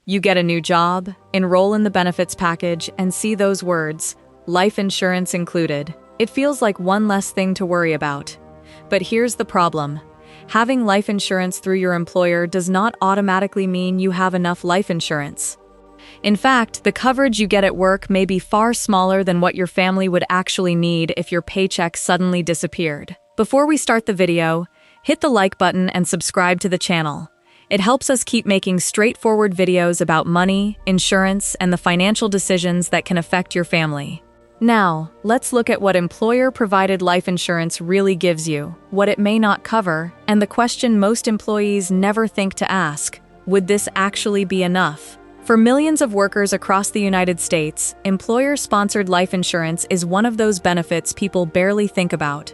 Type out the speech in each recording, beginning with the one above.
You get a new job, enroll in the benefits package, and see those words, life insurance included. It feels like one less thing to worry about. But here's the problem. Having life insurance through your employer does not automatically mean you have enough life insurance. In fact, the coverage you get at work may be far smaller than what your family would actually need if your paycheck suddenly disappeared. Before we start the video, hit the like button and subscribe to the channel. It helps us keep making straightforward videos about money, insurance, and the financial decisions that can affect your family. Now, let's look at what employer-provided life insurance really gives you, what it may not cover, and the question most employees never think to ask: would this actually be enough? For millions of workers across the United States, employer-sponsored life insurance is one of those benefits people barely think about.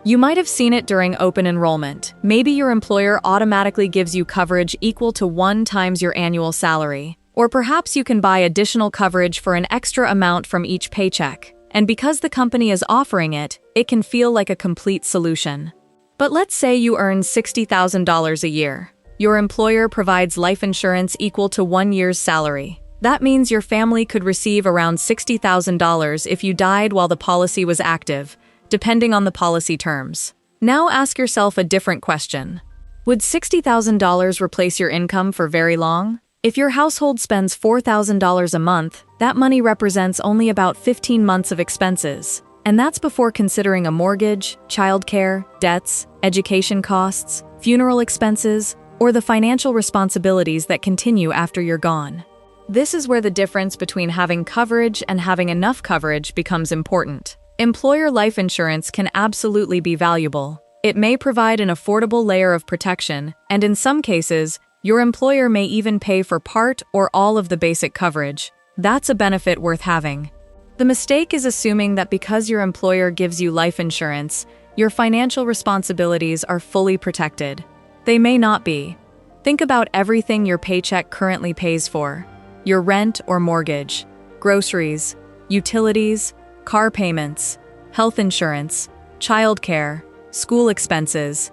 You might have seen it during open enrollment. Maybe your employer automatically gives you coverage equal to 1 times your annual salary. Or perhaps you can buy additional coverage for an extra amount from each paycheck. And because the company is offering it, it can feel like a complete solution. But let's say you earn $60,000 a year. Your employer provides life insurance equal to 1 year's salary. That means your family could receive around $60,000 if you died while the policy was active, depending on the policy terms. Now ask yourself a different question. Would $60,000 replace your income for very long? If your household spends $4,000 a month, that money represents only about 15 months of expenses. And that's before considering a mortgage, childcare, debts, education costs, funeral expenses, or the financial responsibilities that continue after you're gone. This is where the difference between having coverage and having enough coverage becomes important. Employer life insurance can absolutely be valuable. It may provide an affordable layer of protection, and in some cases, your employer may even pay for part or all of the basic coverage. That's a benefit worth having. The mistake is assuming that because your employer gives you life insurance, your financial responsibilities are fully protected. They may not be. Think about everything your paycheck currently pays for: your rent or mortgage, groceries, utilities, car payments, health insurance, childcare, school expenses,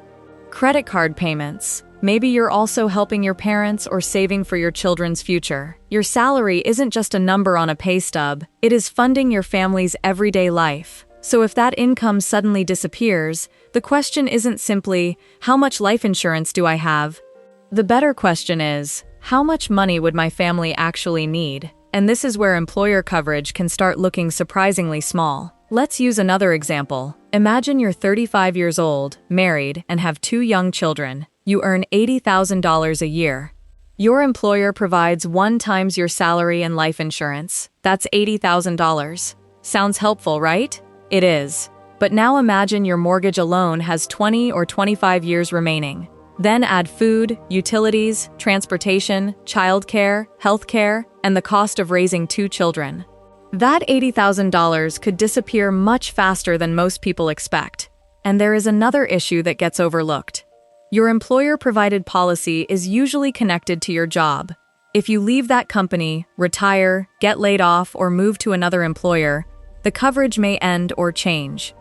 credit card payments. Maybe you're also helping your parents or saving for your children's future. Your salary isn't just a number on a pay stub, it is funding your family's everyday life. So if that income suddenly disappears, the question isn't simply, how much life insurance do I have? The better question is, how much money would my family actually need? And this is where employer coverage can start looking surprisingly small. Let's use another example. Imagine you're 35 years old, married, and have 2 young children. You earn $80,000 a year. Your employer provides 1 times your salary and life insurance. That's $80,000. Sounds helpful, right? It is. But now imagine your mortgage alone has 20 or 25 years remaining. Then add food, utilities, transportation, childcare, healthcare, and the cost of raising 2 children. That $80,000 could disappear much faster than most people expect. And there is another issue that gets overlooked. Your employer-provided policy is usually connected to your job. If you leave that company, retire, get laid off, or move to another employer, the coverage may end or change.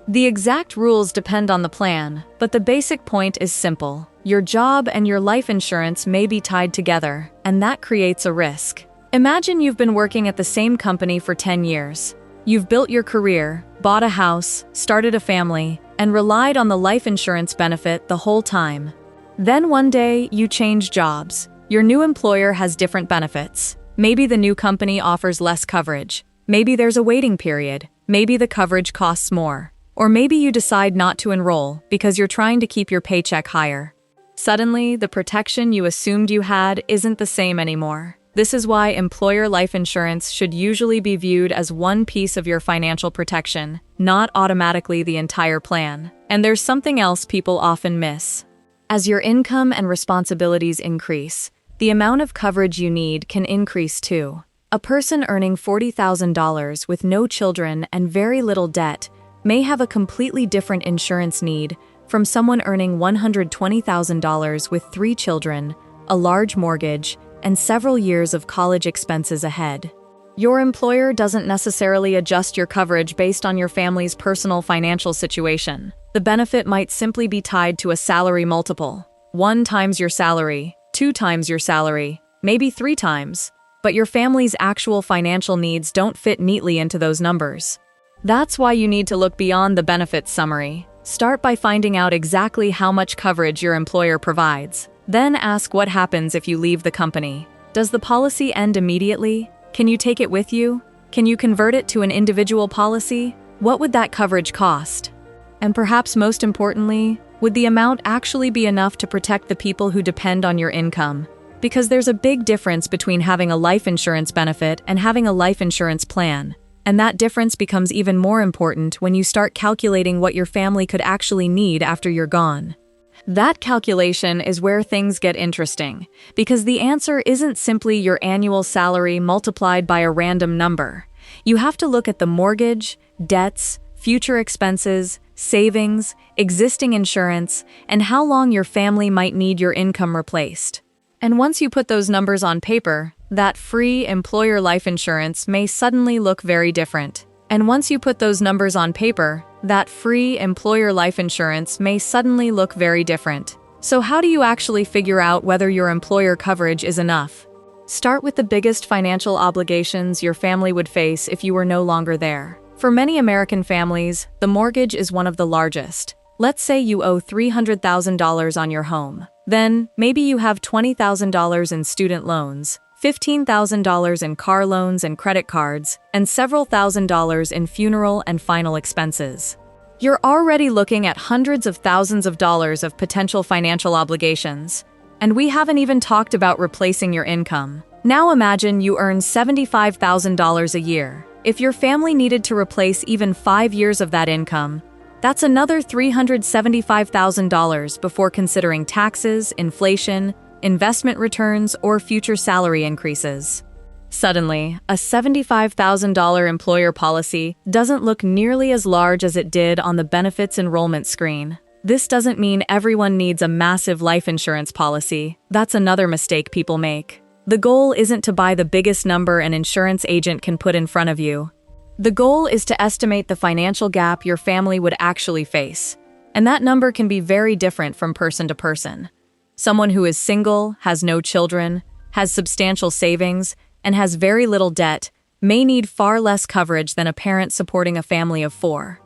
The exact rules depend on the plan, but the basic point is simple. Your job and your life insurance may be tied together, and that creates a risk. Imagine you've been working at the same company for 10 years. You've built your career, bought a house, started a family, and relied on the life insurance benefit the whole time. Then one day, you change jobs. Your new employer has different benefits. Maybe the new company offers less coverage. Maybe there's a waiting period. Maybe the coverage costs more. Or maybe you decide not to enroll because you're trying to keep your paycheck higher. Suddenly, the protection you assumed you had isn't the same anymore. This is why employer life insurance should usually be viewed as one piece of your financial protection, not automatically the entire plan. And there's something else people often miss. As your income and responsibilities increase, the amount of coverage you need can increase too. A person earning $40,000 with no children and very little debt may have a completely different insurance need from someone earning $120,000 with 3 children, a large mortgage, and several years of college expenses ahead. Your employer doesn't necessarily adjust your coverage based on your family's personal financial situation. The benefit might simply be tied to a salary multiple. 1 times your salary, 2 times your salary, maybe 3 times. But your family's actual financial needs don't fit neatly into those numbers. That's why you need to look beyond the benefits summary. Start by finding out exactly how much coverage your employer provides. Then ask what happens if you leave the company. Does the policy end immediately? Can you take it with you? Can you convert it to an individual policy? What would that coverage cost? And perhaps most importantly, would the amount actually be enough to protect the people who depend on your income? Because there's a big difference between having a life insurance benefit and having a life insurance plan. And that difference becomes even more important when you start calculating what your family could actually need after you're gone. That calculation is where things get interesting, because the answer isn't simply your annual salary multiplied by a random number. You have to look at the mortgage, debts, future expenses, savings, existing insurance, and how long your family might need your income replaced. And once you put those numbers on paper, that free employer life insurance may suddenly look very different. And once you put those numbers on paper, that free employer life insurance may suddenly look very different. So how do you actually figure out whether your employer coverage is enough? Start with the biggest financial obligations your family would face if you were no longer there. For many American families, the mortgage is one of the largest. Let's say you owe $300,000 on your home. Then, maybe you have $20,000 in student loans, $15,000 in car loans and credit cards, and several $1,000s in funeral and final expenses. You're already looking at hundreds of thousands of dollars of potential financial obligations. And we haven't even talked about replacing your income. Now imagine you earn $75,000 a year. If your family needed to replace even 5 years of that income, that's another $375,000 before considering taxes, inflation, investment returns, or future salary increases. Suddenly, a $75,000 employer policy doesn't look nearly as large as it did on the benefits enrollment screen. This doesn't mean everyone needs a massive life insurance policy. That's another mistake people make. The goal isn't to buy the biggest number an insurance agent can put in front of you. The goal is to estimate the financial gap your family would actually face. And that number can be very different from person to person. Someone who is single, has no children, has substantial savings, and has very little debt may need far less coverage than a parent supporting a family of 4.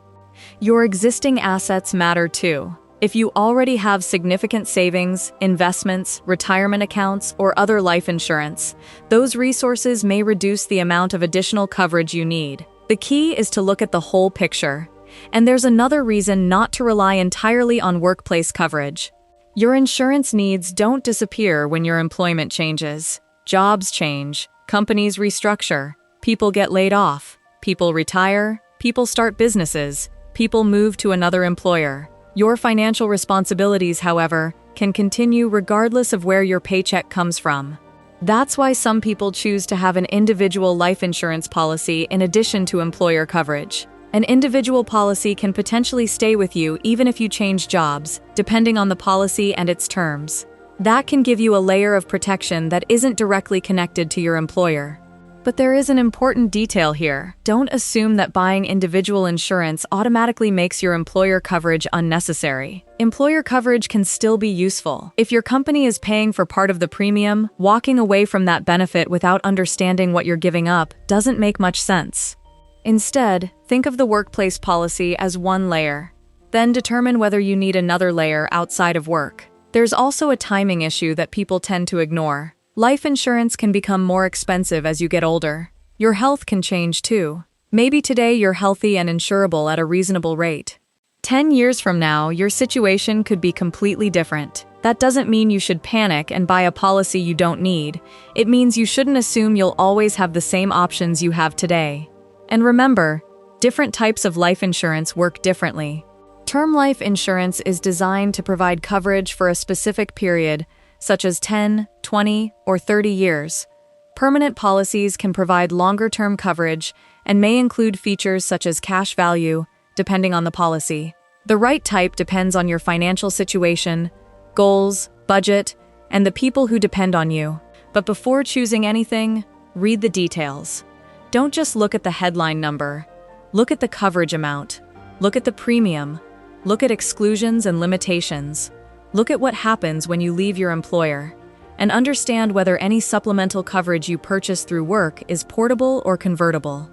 Your existing assets matter too. If you already have significant savings, investments, retirement accounts, or other life insurance, those resources may reduce the amount of additional coverage you need. The key is to look at the whole picture. And there's another reason not to rely entirely on workplace coverage. Your insurance needs don't disappear when your employment changes. Jobs change, companies restructure, people get laid off, people retire, people start businesses, people move to another employer. Your financial responsibilities, however, can continue regardless of where your paycheck comes from. That's why some people choose to have an individual life insurance policy in addition to employer coverage. An individual policy can potentially stay with you even if you change jobs, depending on the policy and its terms. That can give you a layer of protection that isn't directly connected to your employer. But there is an important detail here. Don't assume that buying individual insurance automatically makes your employer coverage unnecessary. Employer coverage can still be useful. If your company is paying for part of the premium, walking away from that benefit without understanding what you're giving up doesn't make much sense. Instead, think of the workplace policy as one layer. Then determine whether you need another layer outside of work. There's also a timing issue that people tend to ignore. Life insurance can become more expensive as you get older. Your health can change too. Maybe today you're healthy and insurable at a reasonable rate. 10 years from now, your situation could be completely different. That doesn't mean you should panic and buy a policy you don't need. It means you shouldn't assume you'll always have the same options you have today. And remember, different types of life insurance work differently. Term life insurance is designed to provide coverage for a specific period, such as 10, 20, or 30 years. Permanent policies can provide longer-term coverage and may include features such as cash value, depending on the policy. The right type depends on your financial situation, goals, budget, and the people who depend on you. But before choosing anything, read the details. Don't just look at the headline number. Look at the coverage amount. Look at the premium. Look at exclusions and limitations. Look at what happens when you leave your employer. and understand whether any supplemental coverage you purchase through work is portable or convertible.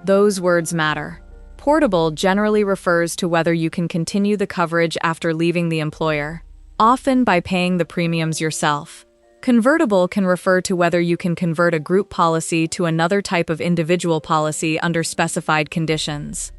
Those words matter. Portable generally refers to whether you can continue the coverage after leaving the employer, often by paying the premiums yourself. Convertible can refer to whether you can convert a group policy to another type of individual policy under specified conditions.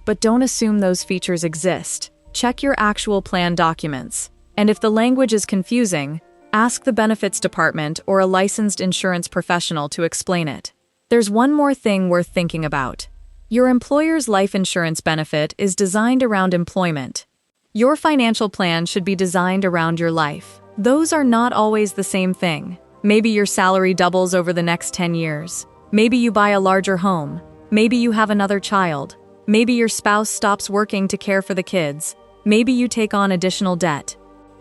But don't assume those features exist. Check your actual plan documents. And if the language is confusing, ask the benefits department or a licensed insurance professional to explain it. There's one more thing worth thinking about. Your employer's life insurance benefit is designed around employment. Your financial plan should be designed around your life. Those are not always the same thing. Maybe your salary doubles over the next 10 years. Maybe you buy a larger home. Maybe you have another child. Maybe your spouse stops working to care for the kids. Maybe you take on additional debt.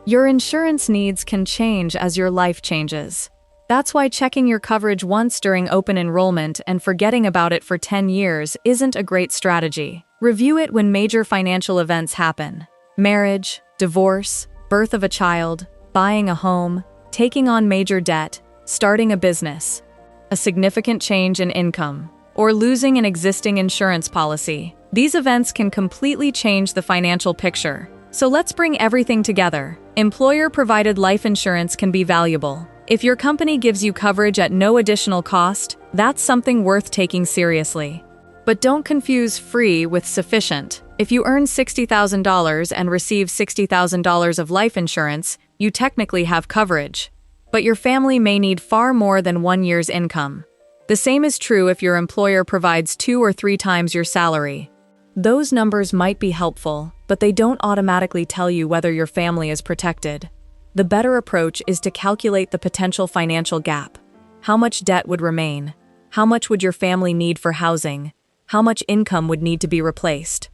Your insurance needs can change as your life changes. That's why checking your coverage once during open enrollment and forgetting about it for 10 years isn't a great strategy. Review it when major financial events happen. Marriage, divorce, birth of a child, buying a home, taking on major debt, starting a business, a significant change in income, or losing an existing insurance policy. These events can completely change the financial picture. So let's bring everything together. Employer-provided life insurance can be valuable. If your company gives you coverage at no additional cost, that's something worth taking seriously. But don't confuse free with sufficient. If you earn $60,000 and receive $60,000 of life insurance, you technically have coverage. But your family may need far more than 1 year's income. The same is true if your employer provides 2 or 3 times your salary. Those numbers might be helpful, but they don't automatically tell you whether your family is protected. The better approach is to calculate the potential financial gap. How much debt would remain? How much would your family need for housing? How much income would need to be replaced?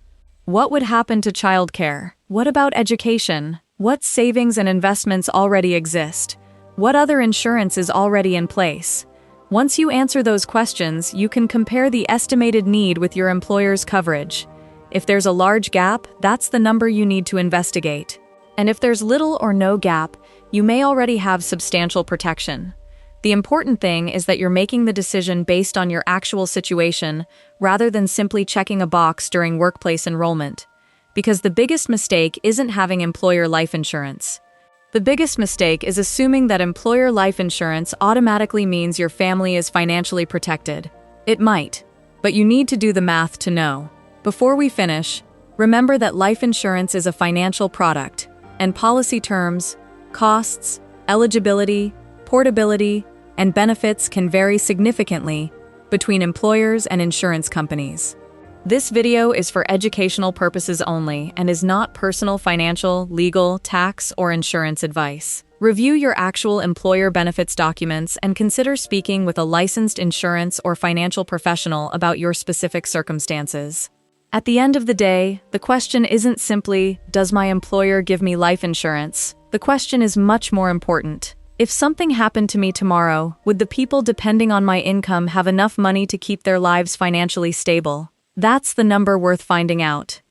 What would happen to childcare? What about education? What savings and investments already exist? What other insurance is already in place? Once you answer those questions, you can compare the estimated need with your employer's coverage. If there's a large gap, that's the number you need to investigate. And if there's little or no gap, you may already have substantial protection. The important thing is that you're making the decision based on your actual situation rather than simply checking a box during workplace enrollment. Because the biggest mistake isn't having employer life insurance. The biggest mistake is assuming that employer life insurance automatically means your family is financially protected. It might, but you need to do the math to know. Before we finish, remember that life insurance is a financial product, and policy terms, costs, eligibility, portability, and benefits can vary significantly between employers and insurance companies. This video is for educational purposes only and is not personal financial, legal, tax, or insurance advice. Review your actual employer benefits documents and consider speaking with a licensed insurance or financial professional about your specific circumstances. At the end of the day, the question isn't simply, does my employer give me life insurance? The question is much more important. If something happened to me tomorrow, would the people depending on my income have enough money to keep their lives financially stable? That's the number worth finding out.